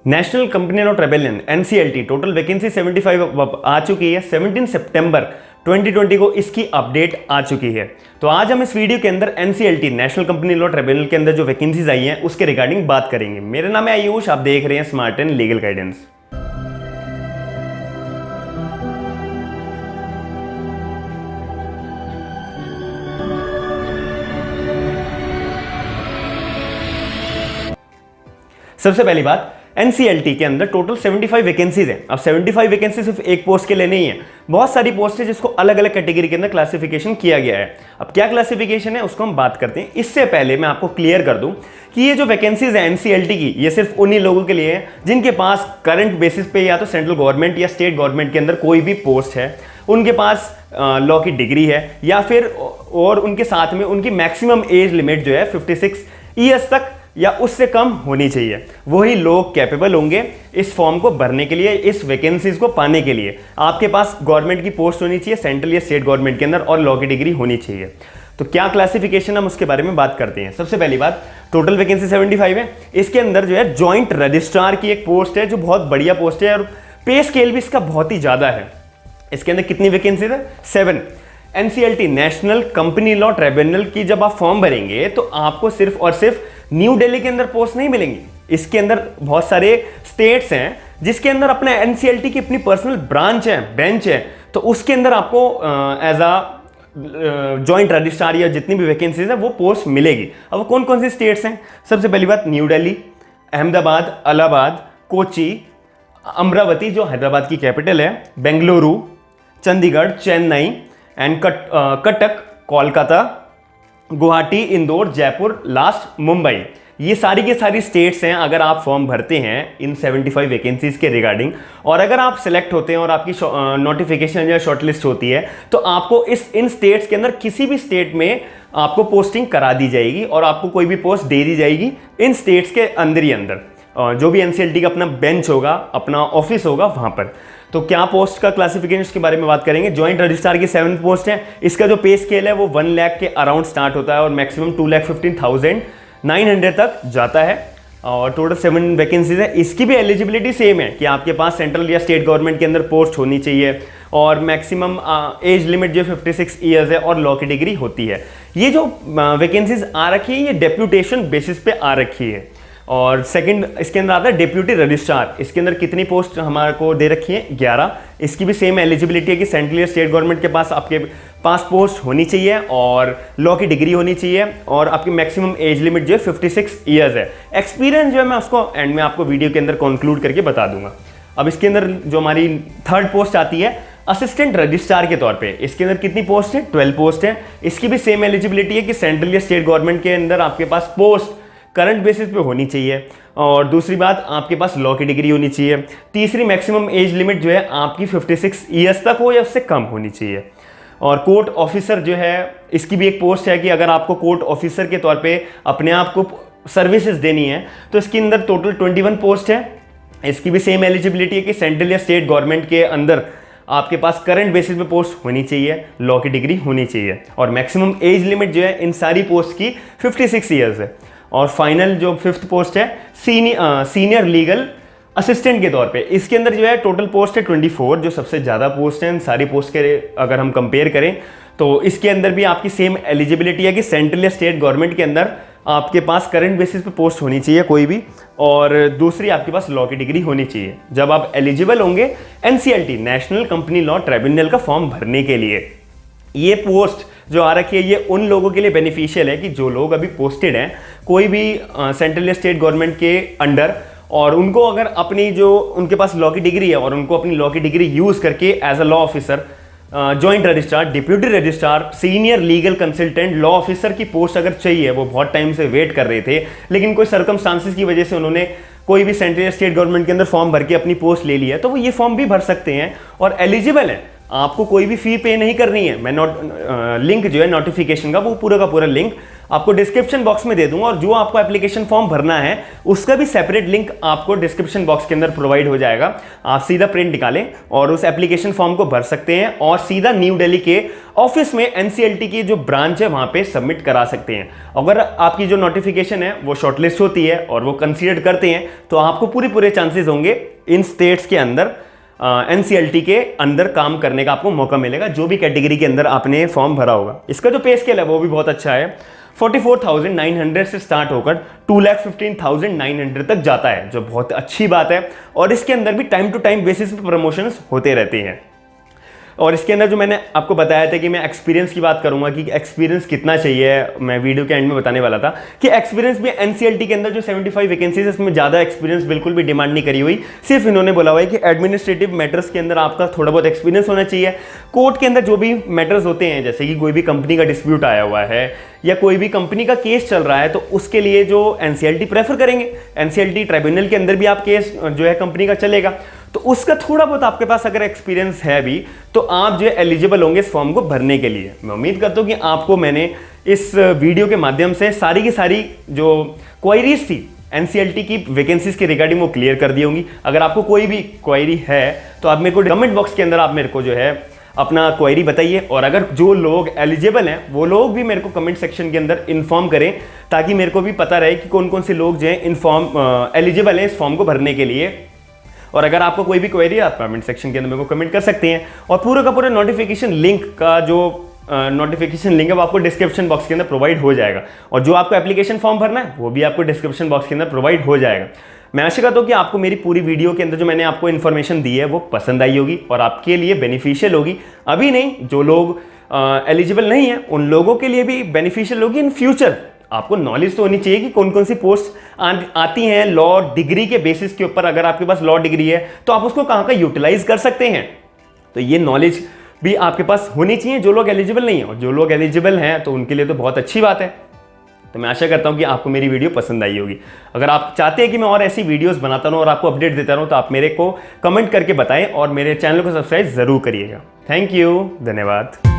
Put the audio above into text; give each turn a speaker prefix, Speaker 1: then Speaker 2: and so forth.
Speaker 1: National company law tribunal NCLT total vacancy 75 आ चुकी है। 17 सितंबर 2020 को इसकी अपडेट आ चुकी है। तो आज हम इस वीडियो के अंदर NCLT national company law tribunal के अंदर जो वैकेंसीज आई हैं उसके रिगार्डिंग बात करेंगे। मेरा नाम है आयुष, आप देख रहे हैं स्मार्ट एंड लीगल गाइडेंस। सबसे पहली बात, एनसीएलटी के अंदर टोटल 75 वैकेंसीज हैं। अब 75 वैकेंसी सिर्फ एक पोस्ट के लिए नहीं है, बहुत सारी पोस्ट है जिसको अलग अलग कैटेगरी के अंदर क्लासिफिकेशन किया गया है। अब क्या क्लासिफिकेशन है उसको हम बात करते हैं। इससे पहले मैं आपको क्लियर कर दूं कि ये जो वैकेंसीज है एनसीएलटी की, ये सिर्फ उन्हीं लोगों के लिए है जिनके पास करंट बेसिस पे या तो सेंट्रल गवर्नमेंट या स्टेट गवर्नमेंट के अंदर कोई भी पोस्ट है, उनके पास लॉ की डिग्री है, या फिर और उनके साथ में उनकी मैक्सिमम एज लिमिट जो है 56 ईयर्स तक या उससे कम होनी चाहिए। वही लोग कैपेबल होंगे इस फॉर्म को भरने के लिए, इस वैकेंसीज को पाने के लिए। आपके पास गवर्नमेंट की पोस्ट होनी चाहिए, सेंट्रल या स्टेट गवर्नमेंट के अंदर, और लॉ की डिग्री होनी चाहिए। तो क्या क्लासिफिकेशन, हम उसके बारे में बात करते हैं। सबसे पहली बात, टोटल वैकेंसी 75 है। इसके अंदर जो है जॉइंट रजिस्ट्रार की एक पोस्ट है जो बहुत बढ़िया पोस्ट है और पे स्केल भी इसका बहुत ही ज्यादा है। इसके अंदर कितनी वैकेंसीज है? 7। NCLT national company law tribunal की जब आप फॉर्म भरेंगे तो आपको सिर्फ और सिर्फ न्यू दिल्ली के अंदर पोस्ट नहीं मिलेंगी। इसके अंदर बहुत सारे स्टेट्स हैं जिसके अंदर अपने एनसीएलटी की अपनी पर्सनल ब्रांच है, बेंच है, तो उसके अंदर आपको एज अ जॉइंट रजिस्ट्रार या जितनी भी वैकेंसीज है वो पोस्ट मिलेगी। अब कौन कौन सी स्टेट्स हैं? सबसे पहली बात, न्यू दिल्ली, अहमदाबाद, इलाहाबाद, कोची, अमरावती जो हैदराबाद की कैपिटल है, बेंगलुरु, चंडीगढ़, चेन्नई एंड कटक, कोलकाता, गुवाहाटी, इंदौर, जयपुर, लास्ट मुंबई। ये सारी के सारी स्टेट्स हैं। अगर आप फॉर्म भरते हैं इन 75 वैकेंसीज के रिगार्डिंग, और अगर आप सिलेक्ट होते हैं और आपकी नोटिफिकेशन या शॉर्टलिस्ट होती है, तो आपको इन स्टेट्स के अंदर किसी भी स्टेट में आपको पोस्टिंग करा दी जाएगी और आपको कोई भी पोस्ट दे दी जाएगी इन स्टेट्स के अंदर ही अंदर। जो भी एनसीएलटी का अपना बेंच होगा, अपना ऑफिस होगा, वहां पर। तो क्या पोस्ट का क्लासिफिकेशन, उसके बारे में बात करेंगे। जॉइंट रजिस्ट्रार की 7 पोस्ट है। इसका जो पे स्केल है वो 1 लाख के अराउंड स्टार्ट होता है और मैक्सिमम 2,15,900 तक जाता है। और टोटल 7 वैकेंसीज है। इसकी भी एलिजिबिलिटी सेम है कि आपके पास सेंट्रल या स्टेट गवर्नमेंट के अंदर पोस्ट होनी चाहिए और मैक्सिमम एज लिमिट जो 56 ईयर्स है और लॉ की डिग्री होती है। ये जो वैकेंसीज आ रखी है ये डेप्यूटेशन बेसिस पे आ रखी है। और सेकंड इसके अंदर आता है डेप्यूटी रजिस्ट्रार। इसके अंदर कितनी पोस्ट हमारे को दे रखी है? 11। इसकी भी सेम एलिजिबिलिटी है कि सेंट्रल या स्टेट गवर्नमेंट के पास आपके पास पोस्ट होनी चाहिए और लॉ की डिग्री होनी चाहिए और आपकी मैक्सिमम एज लिमिट जो है 56 ईयर्स है। एक्सपीरियंस जो है मैं उसको एंड में आपको वीडियो के अंदर कंक्लूड करके बता दूंगा। अब इसके अंदर जो हमारी थर्ड पोस्ट आती है असिस्टेंट रजिस्ट्रार के तौर पे। इसके अंदर कितनी पोस्ट है? 12 पोस्ट है। इसकी भी सेम एलिजिबिलिटी है कि सेंट्रल या स्टेट गवर्नमेंट के अंदर आपके पास पोस्ट करंट बेसिस पे होनी चाहिए और दूसरी बात आपके पास लॉ की डिग्री होनी चाहिए। तीसरी, मैक्सिमम एज लिमिट जो है आपकी 56 ईयर्स तक हो या उससे कम होनी चाहिए। और कोर्ट ऑफिसर जो है, इसकी भी एक पोस्ट है कि अगर आपको कोर्ट ऑफिसर के तौर पे अपने आप को सर्विसेज देनी है तो इसके अंदर टोटल 21 पोस्ट है। इसकी भी सेम एलिजिबिलिटी है कि सेंट्रल या स्टेट गवर्नमेंट के अंदर आपके पास करंट बेसिस पे पोस्ट होनी चाहिए, लॉ की डिग्री होनी चाहिए और मैक्सिमम एज लिमिट जो है इन सारी पोस्ट की 56 ईयर्स है। और फाइनल जो 5th पोस्ट है सीनियर लीगल असिस्टेंट के तौर पे। इसके अंदर जो है टोटल पोस्ट है 24, जो सबसे ज़्यादा पोस्ट है इन सारी पोस्ट के अगर हम कंपेयर करें। तो इसके अंदर भी आपकी सेम एलिजिबिलिटी है कि सेंट्रल या स्टेट गवर्नमेंट के अंदर आपके पास करंट बेसिस पे पोस्ट होनी चाहिए कोई भी, और दूसरी आपके पास लॉ की डिग्री होनी चाहिए जब आप एलिजिबल होंगे NCLT national company law tribunal का फॉर्म भरने के लिए। ये पोस्ट जो आ रखी है ये उन लोगों के लिए बेनिफिशियल है कि जो लोग अभी पोस्टेड हैं कोई भी सेंट्रल या स्टेट गवर्नमेंट के अंडर, और उनको अगर अपनी जो उनके पास लॉ की डिग्री है और उनको अपनी लॉ की डिग्री यूज करके as a law officer, joint registrar, deputy registrar, senior legal consultant, law officer की पोस्ट अगर चाहिए, वो बहुत टाइम से वेट कर रहे थे लेकिन कोई सर्कमस्टांसिस की वजह से उन्होंने कोई भी सेंट्रल या स्टेट गवर्नमेंट के अंदर फॉर्म भर के अपनी पोस्ट ले ली है, तो वो ये फॉर्म भी भर सकते हैं और एलिजिबल है। आपको कोई भी फी पे नहीं करनी है। मैं लिंक जो है नोटिफिकेशन का, वो पूरा का पूरा लिंक आपको डिस्क्रिप्शन बॉक्स में दे दूंगा, और जो आपको एप्लीकेशन फॉर्म भरना है उसका भी सेपरेट लिंक आपको डिस्क्रिप्शन बॉक्स के अंदर प्रोवाइड हो जाएगा। आप सीधा प्रिंट निकालें और उस एप्लीकेशन फॉर्म को भर सकते हैं और सीधा न्यू दिल्ली के ऑफिस में एनसीएलटी की जो ब्रांच है वहां पे सबमिट करा सकते हैं। अगर आपकी जो नोटिफिकेशन है वो शॉर्टलिस्ट होती है और वो कंसीडर करते हैं तो आपको पूरे चांसेस होंगे इन स्टेट्स के अंदर एनसीएलटी के अंदर काम करने का आपको मौका मिलेगा, जो भी कैटेगरी के अंदर आपने फॉर्म भरा होगा। इसका जो पे स्केल है वो भी बहुत अच्छा है, 44,900 से स्टार्ट होकर 2,15,900 तक जाता है, जो बहुत अच्छी बात है। और इसके अंदर भी टाइम टू टाइम बेसिस पे प्रमोशंस होते रहते हैं। और इसके अंदर जो मैंने आपको बताया था कि मैं एक्सपीरियंस की बात करूंगा कि एक्सपीरियंस कितना चाहिए, मैं वीडियो के एंड में बताने वाला था कि एक्सपीरियंस भी एनसीएलटी के अंदर जो 75 वैकेंसीज है इसमें ज़्यादा एक्सपीरियंस बिल्कुल भी डिमांड नहीं करी हुई। सिर्फ इन्होंने बोला हुआ है कि एडमिनिस्ट्रेटिव मैटर्स के अंदर आपका थोड़ा बहुत एक्सपीरियंस होना चाहिए। कोर्ट के अंदर जो भी मैटर्स होते हैं, जैसे कि कोई भी कंपनी का डिस्प्यूट आया हुआ है या कोई भी कंपनी का केस चल रहा है, तो उसके लिए जो एनसीएलटी प्रेफर करेंगे, एनसीएलटी ट्राइब्यूनल के अंदर भी आप केस जो है कंपनी का चलेगा, तो उसका थोड़ा बहुत आपके पास अगर एक्सपीरियंस है भी तो आप जो है एलिजिबल होंगे इस फॉर्म को भरने के लिए। मैं उम्मीद करता हूं कि आपको मैंने इस वीडियो के माध्यम से सारी की सारी जो क्वायरीज थी एनसीएलटी की वैकेंसीज के रिगार्डिंग वो क्लियर कर दी होंगी। अगर आपको कोई भी क्वायरी है तो आप मेरे को कमेंट बॉक्स के अंदर आप मेरे को जो है अपना क्वेरी बताइए, और अगर जो लोग एलिजिबल हैं वो लोग भी मेरे को कमेंट सेक्शन के अंदर इन्फॉर्म करें, ताकि मेरे को भी पता रहे कि कौन कौन से लोग जो है एलिजिबल हैं इस फॉर्म को भरने के लिए। और अगर आपको कोई भी क्वेरी है आप कमेंट सेक्शन के अंदर मेरे को कमेंट कर सकते हैं। और पूरा का पूरा नोटिफिकेशन लिंक का जो नोटिफिकेशन लिंक है वो आपको डिस्क्रिप्शन बॉक्स के अंदर प्रोवाइड हो जाएगा, और जो आपको एप्लीकेशन फॉर्म भरना है वो भी आपको डिस्क्रिप्शन बॉक्स के अंदर प्रोवाइड हो जाएगा। मैं आशा करता हूँ कि आपको मेरी पूरी वीडियो के अंदर जो मैंने आपको इन्फॉर्मेशन दी है वो पसंद आई होगी और आपके लिए बेनिफिशियल होगी। अभी नहीं, जो लोग एलिजिबल नहीं है उन लोगों के लिए भी बेनिफिशियल होगी इन फ्यूचर। आपको नॉलेज तो होनी चाहिए कि कौन कौन सी पोस्ट आती हैं लॉ डिग्री के बेसिस के ऊपर। अगर आपके पास लॉ डिग्री है तो आप उसको कहाँ का यूटिलाइज कर सकते हैं, तो ये नॉलेज भी आपके पास होनी चाहिए जो लोग एलिजिबल नहीं है। और जो लोग एलिजिबल हैं तो उनके लिए तो बहुत अच्छी बात है। तो मैं आशा करता हूं कि आपको मेरी वीडियो पसंद आई होगी। अगर आप चाहते हैं कि मैं और ऐसी वीडियोस बनाता रहूं और आपको अपडेट देता रहूं तो आप मेरे को कमेंट करके बताएं और मेरे चैनल को सब्सक्राइब जरूर करिएगा। थैंक यू, धन्यवाद।